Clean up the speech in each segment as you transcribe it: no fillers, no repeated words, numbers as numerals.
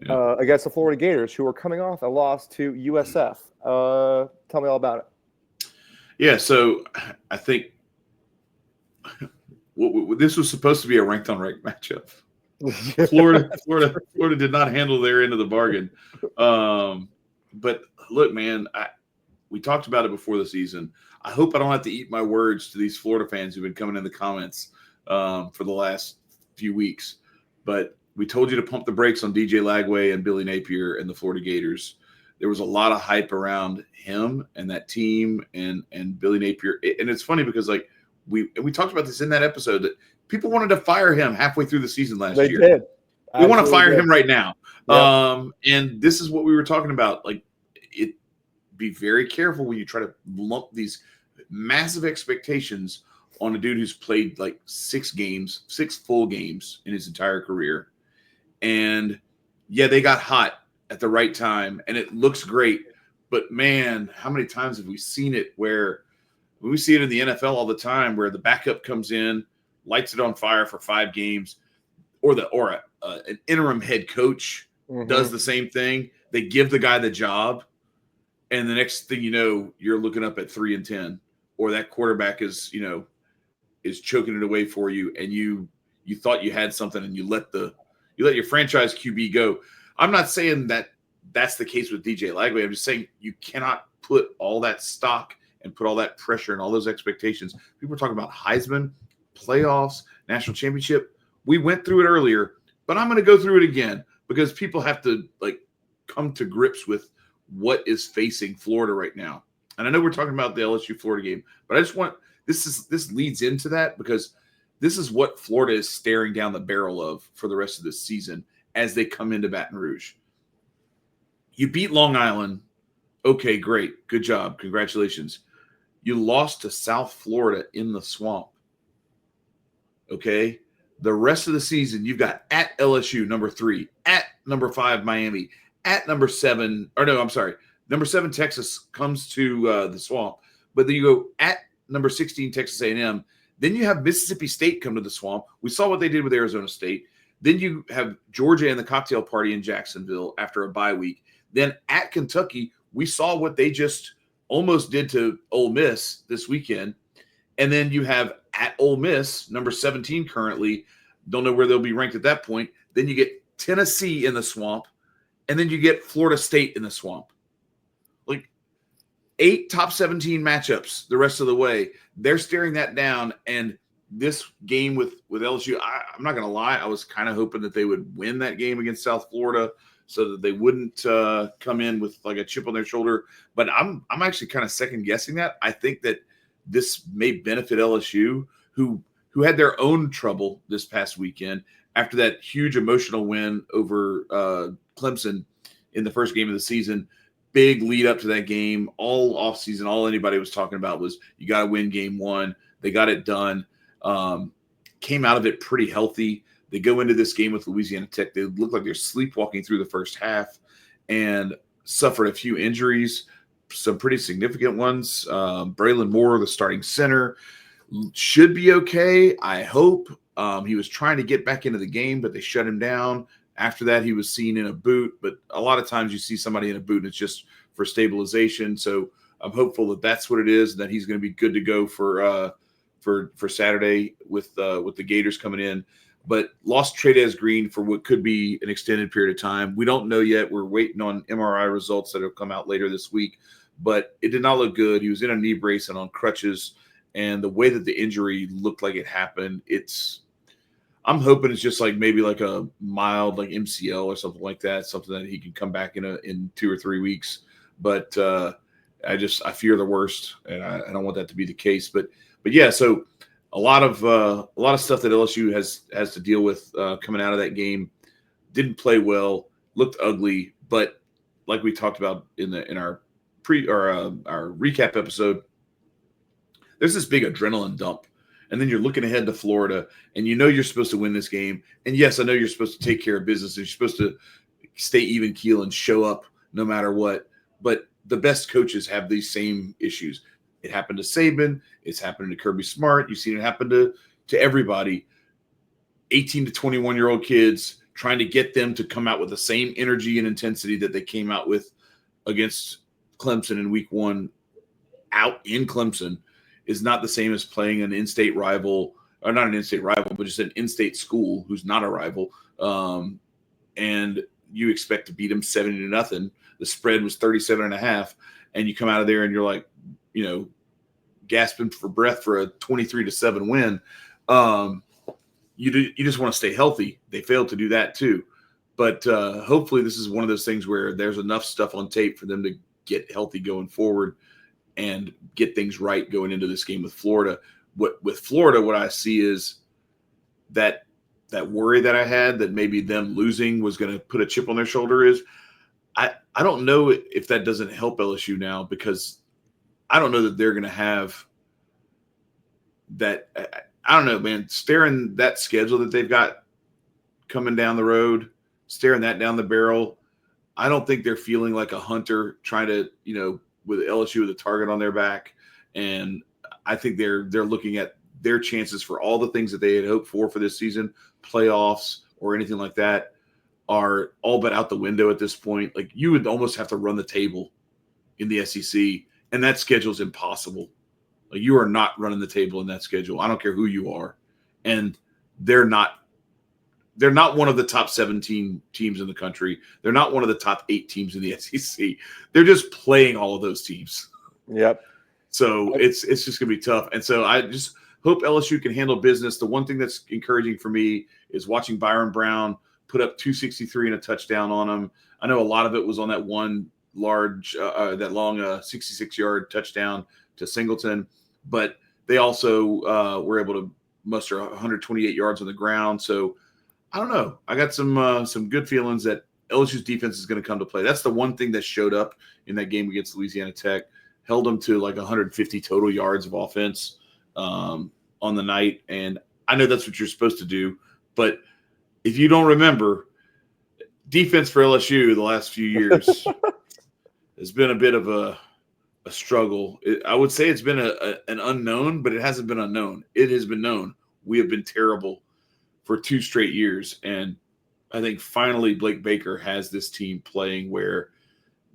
against the Florida Gators, who are coming off a loss to USF. Tell me all about it. Yeah, so I think this was supposed to be a ranked on ranked matchup. Florida did not handle their end of the bargain. But look, man, we talked about it before the season. I hope I don't have to eat my words to these Florida fans who've been coming in the comments for the last few weeks. But we told you to pump the brakes on DJ Lagway and Billy Napier and the Florida Gators. There was a lot of hype around him and that team and Billy Napier. And it's funny because we talked about this in that episode that people wanted to fire him halfway through the season last year. They did. We want to fire him right now. Yep. And this is what we were talking about. Be very careful when you try to lump these massive expectations on a dude who's played 6 full games in his entire career. And yeah, they got hot at the right time and it looks great. But man, how many times have we seen it where we see it in the NFL all the time where the backup comes in, lights it on fire for 5 games, or an interim head coach does the same thing. They give the guy the job, and the next thing you know, you're looking up at 3-10, or that quarterback is choking it away for you, and you thought you had something, and you let your franchise QB go. I'm not saying that that's the case with DJ Lagway. I'm just saying you cannot put all that stock and put all that pressure and all those expectations. People are talking about Heisman, playoffs, national championship. We went through it earlier, but I'm going to go through it again because people have to come to grips with what is facing Florida right now. And I know we're talking about the LSU Florida game, but I just want this leads into that because this is what Florida is staring down the barrel of for the rest of this season as they come into Baton Rouge. You beat Long Island. Okay, great. Good job. Congratulations. You lost to South Florida in the swamp. Okay? The rest of the season, you've got at LSU, number 3, at number 5, Miami, at number 7, number 7, Texas comes to the swamp. But then you go at number 16, Texas A&M. Then you have Mississippi State come to the swamp. We saw what they did with Arizona State. Then you have Georgia and the cocktail party in Jacksonville after a bye week. Then at Kentucky, we saw what they just almost did to Ole Miss this weekend. And then you have at Ole Miss, number 17 currently. Don't know where they'll be ranked at that point. Then you get Tennessee in the swamp. And then you get Florida State in the swamp. 8 top 17 matchups the rest of the way. They're staring that down. And this game with LSU, I'm not going to lie, I was kind of hoping that they would win that game against South Florida so that they wouldn't come in with a chip on their shoulder. But I'm actually kind of second guessing that. I think that this may benefit LSU, who had their own trouble this past weekend after that huge emotional win over Clemson in the first game of the season. Big lead up to that game. All offseason, all anybody was talking about was you got to win game 1. They got it done. Came out of it pretty healthy. They go into this game with Louisiana Tech. They look like they're sleepwalking through the first half and suffered a few injuries, some pretty significant ones. Braylon Moore, the starting center, should be okay, I hope. He was trying to get back into the game, but they shut him down. After that, he was seen in a boot, but a lot of times you see somebody in a boot and it's just for stabilization. So I'm hopeful that that's what it is, and that he's going to be good to go for Saturday with the Gators coming in. But lost Trey'Dez Green for what could be an extended period of time. We don't know yet. We're waiting on MRI results that will come out later this week. But it did not look good. He was in a knee brace and on crutches. And the way that the injury looked like it happened, I'm hoping it's just maybe a mild MCL or something like that, something that he can come back in 2 or 3 weeks. But I fear the worst, and I don't want that to be the case. But yeah, so a lot of stuff that LSU has to deal with coming out of that game. Didn't play well, looked ugly, but like we talked about in our our recap episode, there's this big adrenaline dump. And then you're looking ahead to Florida, and you're supposed to win this game. And yes, I know you're supposed to take care of business, and you're supposed to stay even keel and show up no matter what. But the best coaches have these same issues. It happened to Saban. It's happened to Kirby Smart. You've seen it happen to everybody. 18 to 21-year-old kids trying to get them to come out with the same energy and intensity that they came out with against Clemson in week 1 out in Clemson is not the same as playing an in-state rival, or not an in-state rival, but just an in-state school who's not a rival. And you expect to beat them 70-0. The spread was 37.5, and you come out of there and you're like, gasping for breath for a 23-7 win. You just want to stay healthy. They failed to do that too. But hopefully this is one of those things where there's enough stuff on tape for them to get healthy going forward and get things right going into this game with Florida. With Florida, what I see is that worry that I had that maybe them losing was going to put a chip on their shoulder is I don't know if that doesn't help LSU now, because I don't know that they're going to have that. I don't know, man, staring that schedule that they've got coming down the road, staring that down the barrel, I don't think they're feeling like a hunter trying to, with LSU with a target on their back. And I think they're looking at their chances for all the things that they had hoped for this season, playoffs or anything like that, are all but out the window at this point. Like, you would almost have to run the table in the SEC, and that schedule's impossible. Like, you are not running the table in that schedule. I don't care who you are. And they're not one of the top 17 teams in the country. They're not one of the top 8 teams in the SEC. They're just playing all of those teams. Yep. So it's just going to be tough. And so I just hope LSU can handle business. The one thing that's encouraging for me is watching Byron Brown put up 263 and a touchdown on him. I know a lot of it was on that one long 66-yard touchdown to Singleton, but they also were able to muster 128 yards on the ground. So I don't know. I got some good feelings that LSU's defense is going to come to play. That's the one thing that showed up in that game against Louisiana Tech. Held them to like 150 total yards of offense on the night. And I know that's what you're supposed to do. But if you don't remember, defense for LSU the last few years has been a bit of a struggle. I would say it's been an unknown, but it hasn't been unknown. It has been known. We have been terrible for 2 straight years. And I think finally Blake Baker has this team playing where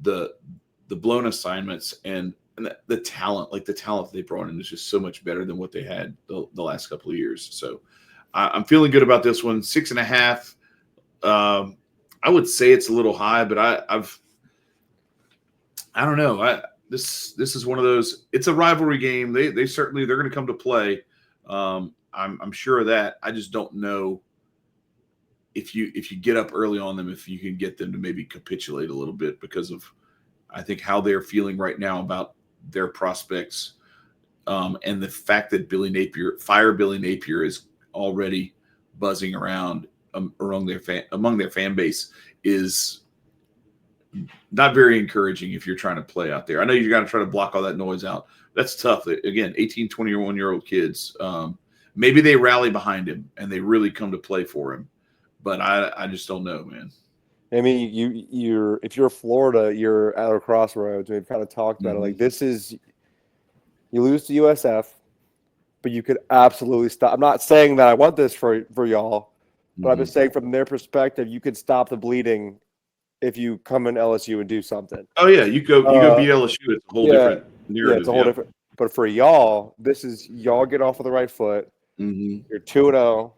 the blown assignments and the talent, like the talent they brought in, is just so much better than what they had the last couple of years. So I'm feeling good about this one. 6.5. I would say it's a little high, but I don't know. This is one of those. It's a rivalry game. They're going to come to play. I'm sure of that. I just don't know if you get up early on them, if you can get them to maybe capitulate a little bit, because of, I think, how they're feeling right now about their prospects, and the fact that Billy Napier is already buzzing around among their fan base is not very encouraging if you're trying to play out there. I know you got to try to block all that noise out. That's tough. Again, 18, 21-year-old kids. Maybe they rally behind him and they really come to play for him. But I just don't know, man. I mean, if you're Florida, you're at a crossroads. We've kind of talked about it. Like, this is, you lose to USF, but you could absolutely stop. I'm not saying that I want this for y'all, but I'm just saying from their perspective, you could stop the bleeding if you come in LSU and do something. Oh yeah, you go beat LSU. It's a whole different narrative. Yeah, it's a whole different. But for y'all, this is y'all get off of the right foot. You're 2-0.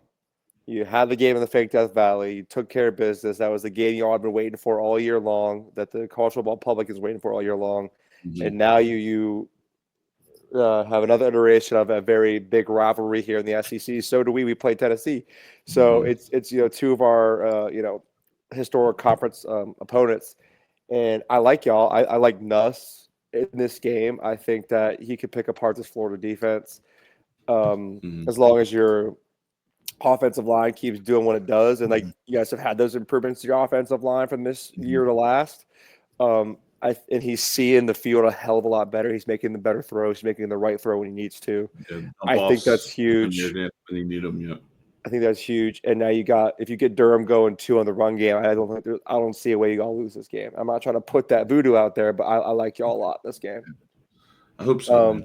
You had the game in the Fake Death Valley. You took care of business. That was the game y'all have been waiting for all year long, that the college football public is waiting for all year long. And now you have another iteration of a very big rivalry here in the SEC. So do we. We play Tennessee. So it's two of our historic conference opponents. And I like y'all. I like Nuss in this game. I think that he could pick apart this Florida defense as long as your offensive line keeps doing what it does. And like you guys have had those improvements to your offensive line from this year to last. And he's seeing the field a hell of a lot better. He's making the better throws. He's making the right throw when he needs to. I think that's huge. I think that's huge. And now if you get Durham going 2 on the run game, I don't see a way you all lose this game. I'm not trying to put that voodoo out there, but I like y'all a lot this game. I hope so.